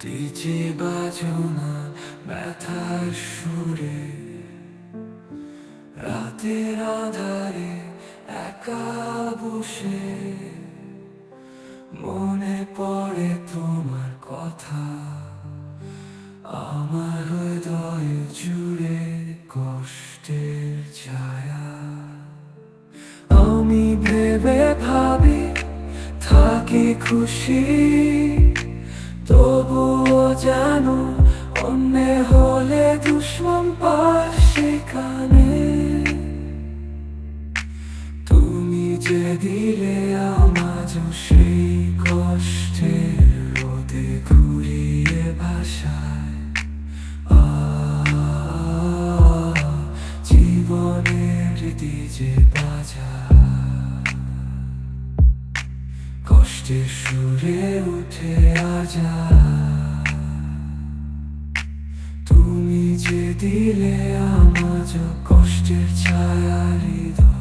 DJ বাজনা ব্যথার সুরে, রাতের আধারে একা বসে মনে পড়ে তোমার কথা। আমার হৃদয় জুড়ে কষ্টের ছায়া। আমি ভেবে ভাবি থাকি খুশি, তবুও জানো অন্য হলে দুশ্মন পার সেখানে। তুমি যে দিলে আমাজ সেই কষ্টের রোদে ঘুরিয়ে ভাষায় জীবনের ডিজে বাজা। কষ্টের সুরে উঠে আজা, তুমি যে দিলে আমাজ কষ্টের ছায়া হৃদয়।